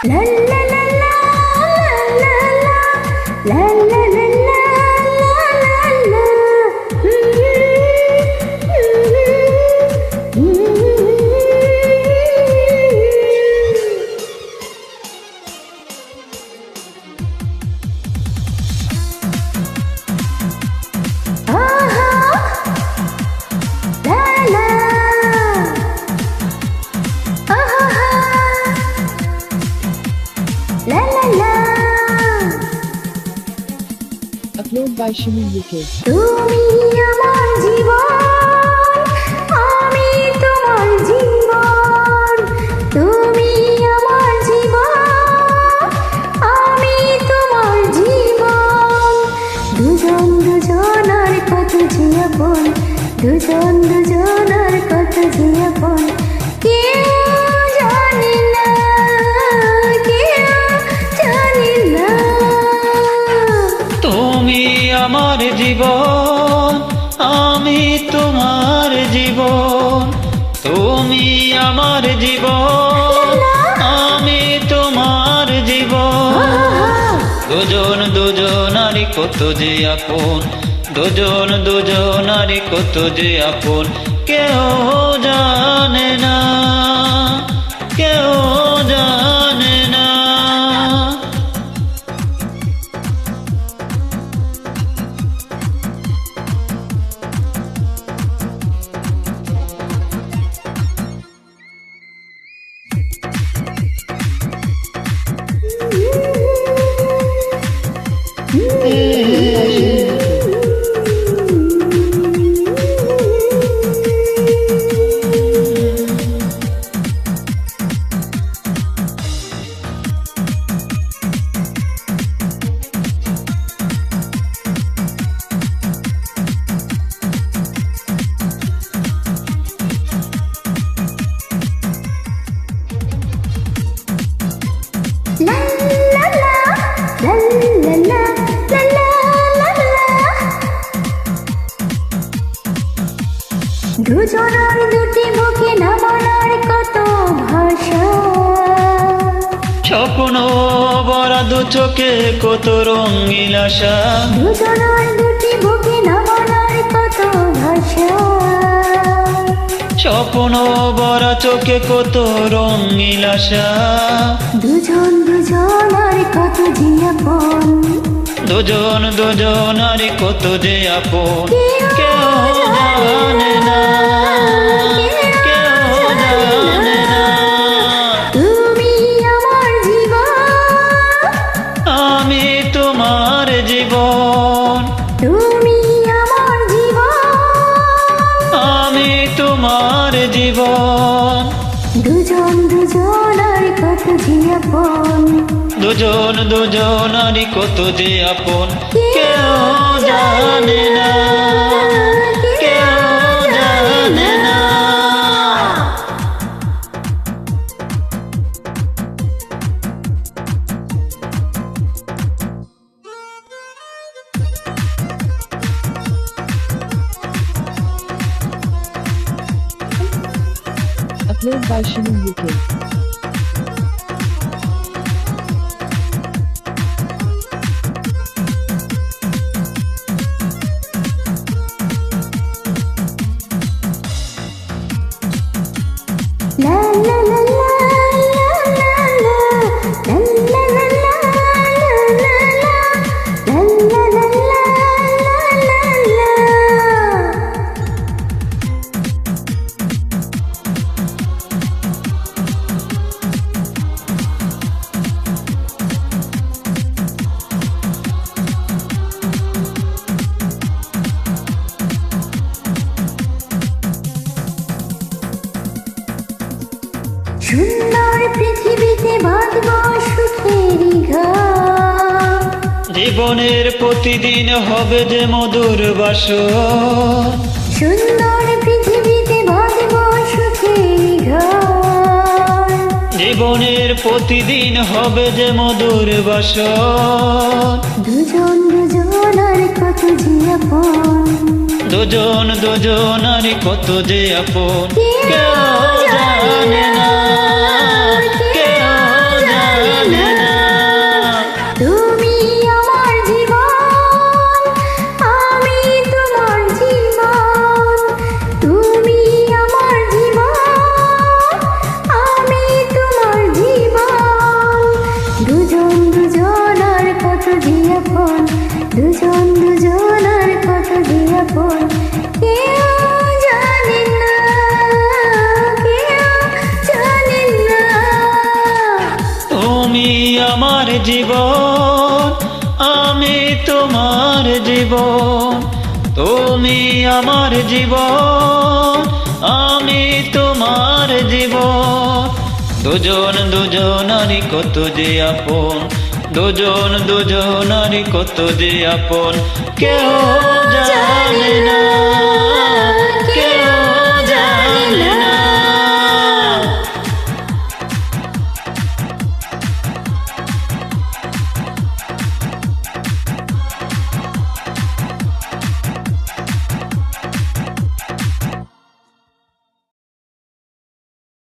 La la la la la la la la la la la la la. Upload by Shimi UK. তুমি আমার জীবন, আমি তোমার জীবন। তুমি আমার জীবন, আমি তোমার জীবন। দুজন দুজনার কত যে আপন, দুজন দুজনার কত যে আপন। কেউ জানে না, কেউ জানে না। তুমি আমার জীবন, আমি তোমার জীবন। তুমি আমার জীবন, আমি তোমার জীবন। দুজন দুজনারই কত যে আপন, দুজন দুজনারই কত যে আপন। কেউ জানে না, কেউ জানে না। La la la la la la la la la. দুজনের দুটি মুখে না বলার কত ভাষা। স্বপ্ন ভরা দু চোখে কত রঙিন আশা। দুজনের দুটি মুখে না বলার কত ভাষা। স্বপ্ন ভরা চোখে কত রঙিন আশা। দুজন দুজনের কত যে আপন, দুজন দুজনার কত যে আপন। কেউ জানে না, কেউ জানে না। তুমি আমার জীবন, আমি তোমার জীবন। তুমি আমার জীবন। আমি তোমার জীবন। দুজন দুজনের কত যে আপন, দুজন দুজনারই কত যে আপন। কেউ জানে না, কেউ জানে না। Upload by Shimi UK. La la la la la la la la la la la la la la la. সুন্দর পৃথিবীতে বাঁধব সুখেরই ঘর। জীবনের প্রতিদিন হবে যে মধুর বাসর। সুন্দর পৃথিবীতে বাঁধব সুখেরই ঘর। জীবনের প্রতিদিন হবে যে মধুর বাসর। দুজন দুজনার কত যে আপন, দুজন দুজনার কত যে আপন। কেউ জানে না, কেউ জানে তুমি আমার জীবন, আমি তোমার জীবন। তুমি আমার জীবন, আমি তোমার জীবন। দুজন দুজনারি কত যে আপন, দুজন দুজনারি কত যে আপন। কেহ